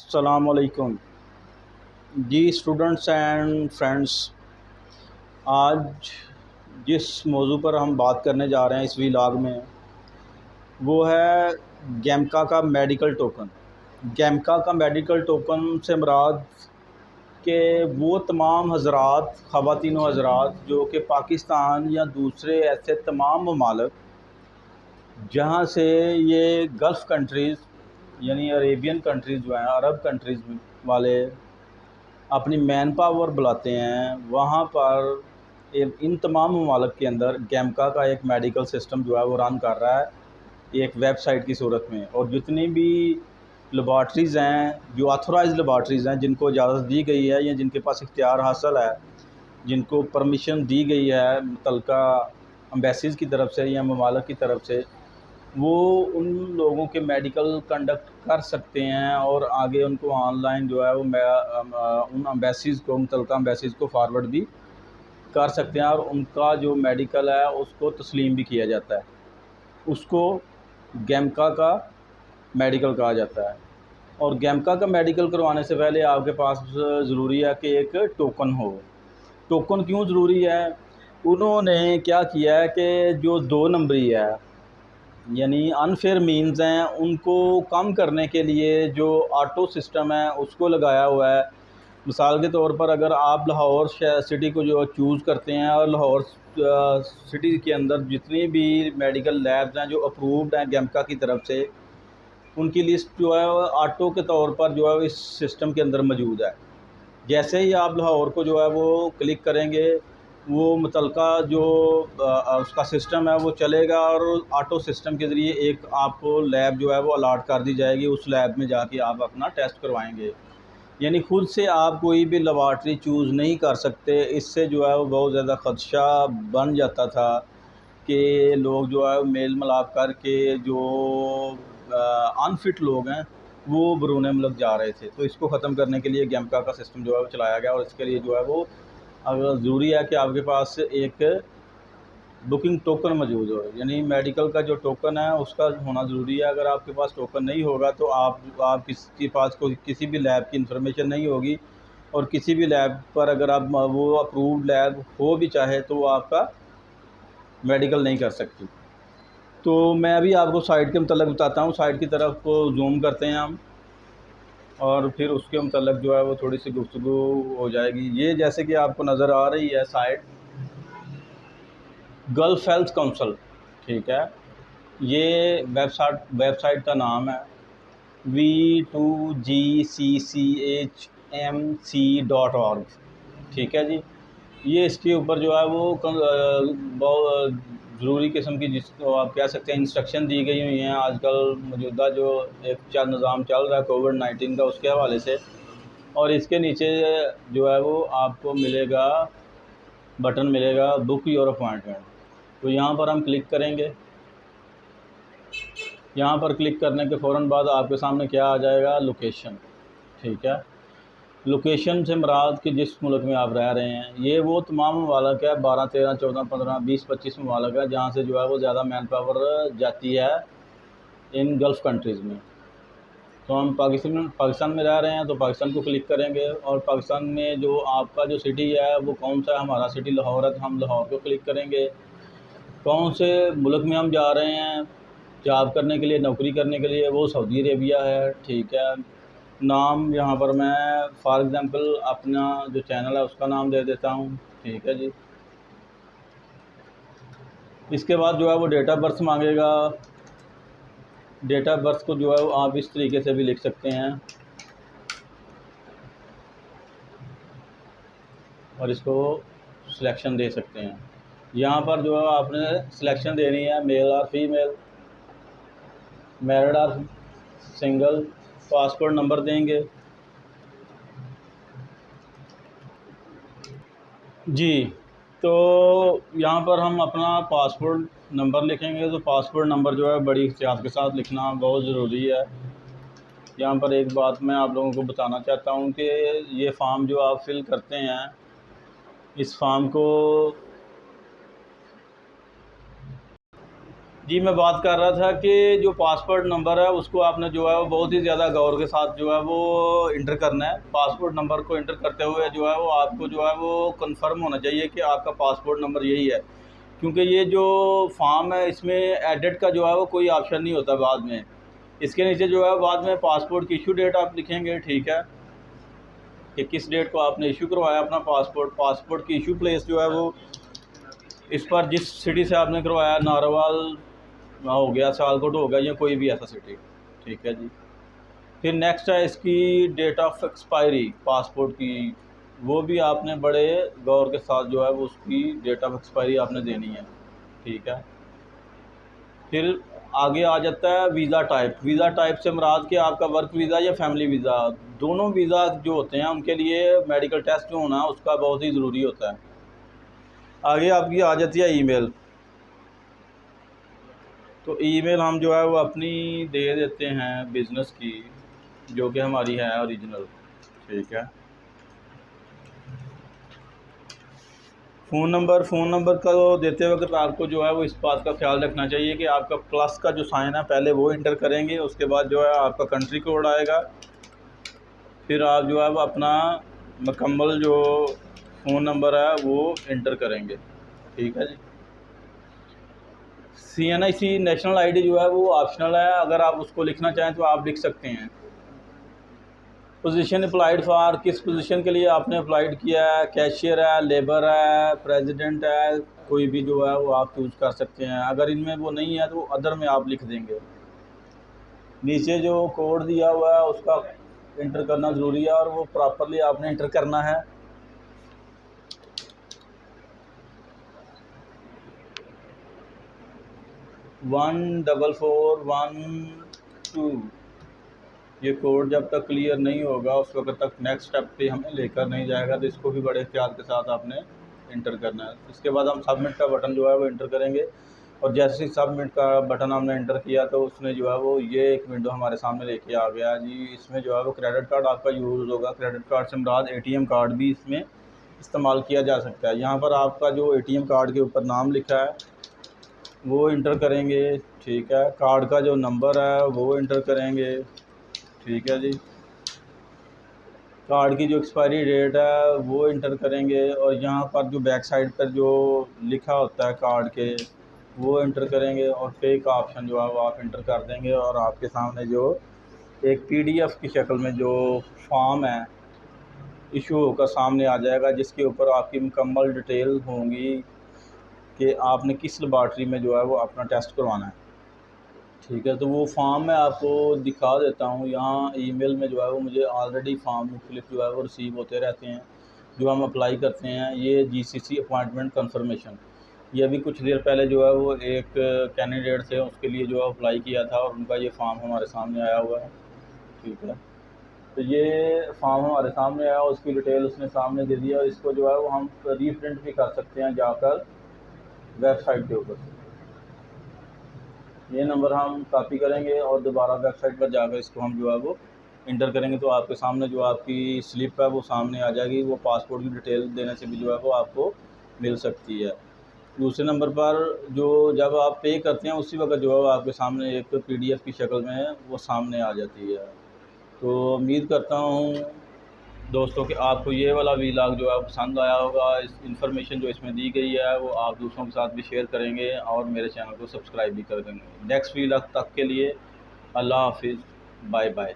السلام علیکم جی students and friends, آج جس موضوع پر ہم بات کرنے جا رہے ہیں اس ویلاگ میں وہ ہے گیمکا کا میڈیکل ٹوکن۔ گیمکا کا میڈیکل ٹوکن سے مراد کہ وہ تمام حضرات، خواتین و حضرات جو کہ پاکستان یا دوسرے ایسے تمام ممالک جہاں سے یہ گلف کنٹریز یعنی عربین کنٹریز جو ہیں، عرب کنٹریز والے اپنی مین پاور بلاتے ہیں، وہاں پر ان تمام ممالک کے اندر گیمکا کا ایک میڈیکل سسٹم جو ہے وہ رن کر رہا ہے ایک ویب سائٹ کی صورت میں۔ اور جتنی بھی لیبارٹریز ہیں، جو آتھورائز لیبارٹریز ہیں، جن کو اجازت دی گئی ہے یا جن کے پاس اختیار حاصل ہے، جن کو پرمیشن دی گئی ہے متعلقہ امبیسیز کی طرف سے یا ممالک کی طرف سے، وہ ان لوگوں کے میڈیکل کنڈکٹ کر سکتے ہیں اور آگے ان کو آن لائن جو ہے وہ ان امبیسیز کو، متعلقہ امبیسیز کو فارورڈ بھی کر سکتے ہیں، اور ان کا جو میڈیکل ہے اس کو تسلیم بھی کیا جاتا ہے۔ اس کو گیمکا کا میڈیکل کہا جاتا ہے۔ اور گیمکا کا میڈیکل کروانے سے پہلے آپ کے پاس ضروری ہے کہ ایک ٹوکن ہو۔ ٹوکن کیوں ضروری ہے؟ انہوں نے کیا کیا ہے کہ جو 2 نمبری ہے یعنی انفیئر مینز ہیں، ان کو کم کرنے کے لیے جو آٹو سسٹم ہے اس کو لگایا ہوا ہے۔ مثال کے طور پر اگر آپ لاہور سٹی کو جو چوز کرتے ہیں اور لاہور سٹی کے اندر جتنی بھی میڈیکل لیبز ہیں جو اپرووڈ ہیں گیمکا کی طرف سے، ان کی لسٹ جو ہے وہ آٹو کے طور پر جو ہے اس سسٹم کے اندر موجود ہے۔ جیسے ہی آپ لاہور کو جو ہے وہ کلک کریں گے، وہ متعلقہ جو اس کا سسٹم ہے وہ چلے گا، اور آٹو سسٹم کے ذریعے ایک آپ کو لیب جو ہے وہ الاٹ کر دی جائے گی۔ اس لیب میں جا کے آپ اپنا ٹیسٹ کروائیں گے۔ یعنی خود سے آپ کوئی بھی لیبارٹری چوز نہیں کر سکتے۔ اس سے جو ہے وہ بہت زیادہ خدشہ بن جاتا تھا کہ لوگ جو ہے میل ملاپ کر کے جو انفٹ لوگ ہیں وہ بیرون ملک جا رہے تھے۔ تو اس کو ختم کرنے کے لیے گیمکا کا سسٹم جو ہے وہ چلایا گیا، اور اس کے لیے جو ہے وہ ضروری ہے کہ آپ کے پاس ایک بکنگ ٹوکن موجود ہو۔ یعنی میڈیکل کا جو ٹوکن ہے اس کا ہونا ضروری ہے۔ اگر آپ کے پاس ٹوکن نہیں ہوگا تو آپ کسی کے پاس کوئی کسی بھی لیب کی انفارمیشن نہیں ہوگی، اور کسی بھی لیب پر اگر آپ وہ اپرووڈ لیب ہو بھی چاہے تو وہ آپ کا میڈیکل نہیں کر سکتی۔ تو میں ابھی آپ کو سائٹ کے متعلق بتاتا ہوں۔ سائٹ کی طرف کو زوم کرتے ہیں ہم، اور پھر اس کے متعلق جو ہے وہ تھوڑی سی گفتگو ہو جائے گی۔ یہ جیسے کہ آپ کو نظر آ رہی ہے سائٹ، گلف ہیلتھ کونسل، ٹھیک ہے، یہ ویب سائٹ کا نام ہے v2gcchmc.org، ٹھیک ہے جی۔ یہ اس کے اوپر جو ہے وہ بہت ضروری قسم کی، جس کو آپ کہہ سکتے ہیں انسٹرکشن دی گئی ہوئی ہیں آج کل موجودہ جو ایک نظام چل رہا ہے کووڈ-19 کا، اس کے حوالے سے۔ اور اس کے نیچے جو ہے وہ آپ کو ملے گا بٹن، ملے گا بک یور اپوائنٹمنٹ۔ تو یہاں پر ہم کلک کریں گے۔ یہاں پر کلک کرنے کے فوراً بعد آپ کے سامنے کیا آ جائے گا؟ لوکیشن، ٹھیک ہے۔ لوکیشن سے مراد کہ جس ملک میں آپ رہ رہے ہیں، یہ وہ تمام ممالک ہے، 12 13 14 15 20 25 ممالک ہے جہاں سے جو ہے وہ زیادہ مین پاور جاتی ہے ان گلف کنٹریز میں۔ تو ہم پاکستان میں رہ رہے ہیں تو پاکستان کو کلک کریں گے، اور پاکستان میں جو آپ کا جو سٹی ہے وہ کون سا ہے؟ ہمارا سٹی لاہور ہے، تو ہم لاہور کو کلک کریں گے۔ کون سے ملک میں ہم جا رہے ہیں جاب کرنے کے لیے، نوکری کرنے کے لیے؟ وہ سعودی عربیہ ہے، ٹھیک ہے۔ نام یہاں پر میں فار ایگزامپل اپنا جو چینل ہے اس کا نام دے دیتا ہوں، ٹھیک ہے جی۔ اس کے بعد جو ہے وہ ڈیٹ آف برتھ مانگے گا۔ ڈیٹ آف برتھ کو جو ہے وہ آپ اس طریقے سے بھی لکھ سکتے ہیں، اور اس کو سلیکشن دے سکتے ہیں۔ یہاں پر جو ہے آپ نے سلیکشن دینی ہے، میل اور فیمیل، میرڈ اور سنگل۔ پاسپورٹ نمبر دیں گے جی۔ تو یہاں پر ہم اپنا پاسپورٹ نمبر لکھیں گے، تو پاسپورٹ نمبر جو ہے بڑی احتیاط کے ساتھ لکھنا بہت ضروری ہے۔ یہاں پر ایک بات میں آپ لوگوں کو بتانا چاہتا ہوں کہ یہ فارم جو آپ فل کرتے ہیں، اس فارم کو جی میں بات کر رہا تھا کہ جو پاسپورٹ نمبر ہے اس کو آپ نے جو ہے وہ بہت ہی زیادہ غور کے ساتھ جو ہے وہ انٹر کرنا ہے۔ پاسپورٹ نمبر کو انٹر کرتے ہوئے جو ہے وہ آپ کو جو ہے وہ کنفرم ہونا چاہیے کہ آپ کا پاسپورٹ نمبر یہی ہے، کیونکہ یہ جو فارم ہے اس میں ایڈٹ کا جو ہے وہ کوئی آپشن نہیں ہوتا بعد میں۔ اس کے نیچے جو ہے بعد میں پاسپورٹ کی ایشو ڈیٹ آپ لکھیں گے، ٹھیک ہے، کہ کس ڈیٹ کو آپ نے ایشو کروایا اپنا پاسپورٹ کی ایشو پلیس جو ہے وہ اس پر جس سٹی سے آپ نے کروایا، ناروال ہو گیا، سیالکوٹ ہو گیا، یا کوئی بھی ایسا سٹی، ٹھیک ہے جی۔ پھر نیکسٹ ہے اس کی ڈیٹ آف ایکسپائری پاسپورٹ کی، وہ بھی آپ نے بڑے غور کے ساتھ جو ہے وہ اس کی ڈیٹ آف ایکسپائری آپ نے دینی ہے، ٹھیک ہے۔ پھر آگے آ جاتا ہے ویزا ٹائپ۔ ویزا ٹائپ سے مراد کہ آپ کا ورک ویزا یا فیملی ویزا، دونوں ویزا جو ہوتے ہیں ان کے لیے میڈیکل ٹیسٹ جو ہونا اس کا بہت ہی ضروری ہوتا ہے۔ آگے آپ کی آ جاتی ہے ای میل۔ تو ای میل ہم جو ہے وہ اپنی دے دیتے ہیں بزنس کی، جو کہ ہماری ہے اوریجنل، ٹھیک ہے۔ فون نمبر کا دیتے وقت آپ کو جو ہے وہ اس بات کا خیال رکھنا چاہیے کہ آپ کا پلس کا جو سائن ہے پہلے وہ انٹر کریں گے، اس کے بعد جو ہے آپ کا کنٹری کوڈ آئے گا، پھر آپ جو ہے وہ اپنا مکمل جو فون نمبر ہے وہ انٹر کریں گے، ٹھیک ہے جی۔ CNIC نیشنل آئی ڈی جو ہے وہ آپشنل ہے، اگر آپ اس کو لکھنا چاہیں تو آپ لکھ سکتے ہیں۔ پوزیشن اپلائیڈ فار، کس پوزیشن کے لیے آپ نے اپلائیڈ کیا ہے، کیشیئر ہے، لیبر ہے، پریزیڈنٹ ہے، کوئی بھی جو ہے وہ آپ چوز کر سکتے ہیں۔ اگر ان میں وہ نہیں ہے تو ادر میں آپ لکھ دیں گے۔ نیچے جو کوڈ دیا ہوا ہے اس کا انٹر کرنا ضروری ہے اور وہ پراپرلی آپ نے انٹر کرنا ہے۔ ون 4412، یہ کوڈ جب تک کلیئر نہیں ہوگا اس وقت تک نیکسٹ اسٹیپ پہ ہمیں لے کر نہیں جائے گا، تو اس کو بھی بڑے احتیاط کے ساتھ آپ نے انٹر کرنا ہے۔ اس کے بعد ہم سبمٹ کا بٹن جو ہے وہ انٹر کریں گے، اور جیسے ہی سبمٹ کا بٹن ہم نے انٹر کیا تو اس نے جو ہے وہ یہ ایک ونڈو ہمارے سامنے لے کے آ گیا جی۔ اس میں جو ہے وہ کریڈٹ کارڈ آپ کا یوز ہوگا، کریڈٹ کارڈ سے مراد ATM کارڈ بھی اس میں استعمال کیا جا سکتا ہے۔ یہاں پر آپ کا جو ATM کارڈ کے اوپر نام لکھا ہے وہ انٹر کریں گے، ٹھیک ہے۔ کارڈ کا جو نمبر ہے وہ انٹر کریں گے، ٹھیک ہے جی۔ کارڈ کی جو ایکسپائری ڈیٹ ہے وہ انٹر کریں گے، اور یہاں پر جو بیک سائڈ پر جو لکھا ہوتا ہے کارڈ کے وہ انٹر کریں گے، اور پے کا آپشن جو ہے وہ آپ انٹر کر دیں گے، اور آپ کے سامنے جو ایک PDF کی شکل میں جو فارم ہے ایشو ہو کر سامنے آ جائے گا، جس کے اوپر آپ کی مکمل ڈیٹیل ہوں گی کہ آپ نے کس لیبارٹری میں جو ہے وہ اپنا ٹیسٹ کروانا ہے، ٹھیک ہے۔ تو وہ فارم میں آپ کو دکھا دیتا ہوں، یہاں ای میل میں جو ہے وہ مجھے آلریڈی فارم مختلف جو ہے وہ ریسیو ہوتے رہتے ہیں جو ہم اپلائی کرتے ہیں۔ یہ GCC اپوائنٹمنٹ کنفرمیشن، یہ ابھی کچھ دیر پہلے جو ہے وہ ایک کینڈیڈیٹ تھے، اس کے لیے جو ہے اپلائی کیا تھا، اور ان کا یہ فارم ہمارے سامنے آیا ہوا ہے، ٹھیک ہے۔ تو یہ فارم ہمارے سامنے آیا، اس کی ڈیٹیل اس نے سامنے دے دیا، اور اس کو جو ہے وہ ہم ری پرنٹ بھی کر سکتے ہیں جا کر ویب سائٹ کے اوپر سے۔ یہ نمبر ہم کاپی کریں گے اور دوبارہ ویب سائٹ پر جا کر اس کو ہم جو ہے وہ انٹر کریں گے، تو آپ کے سامنے جو آپ کی سلپ ہے وہ سامنے آ جائے گی، وہ پاسپورٹ کی ڈیٹیل دینے سے بھی جو ہے وہ آپ کو مل سکتی ہے۔ دوسرے نمبر پر جو جب آپ پے کرتے ہیں اسی وقت جو ہے وہ آپ کے سامنے ایک PDF کی شکل میں وہ سامنے آ جاتی ہے۔ تو امید کرتا ہوں دوستوں کہ آپ کو یہ والا ویلاگ جو ہے پسند آیا ہوگا، اس انفارمیشن جو اس میں دی گئی ہے وہ آپ دوسروں کے ساتھ بھی شیئر کریں گے، اور میرے چینل کو سبسکرائب بھی کر دیں گے۔ نیکسٹ ویلاگ تک کے لیے اللہ حافظ، بائے بائے۔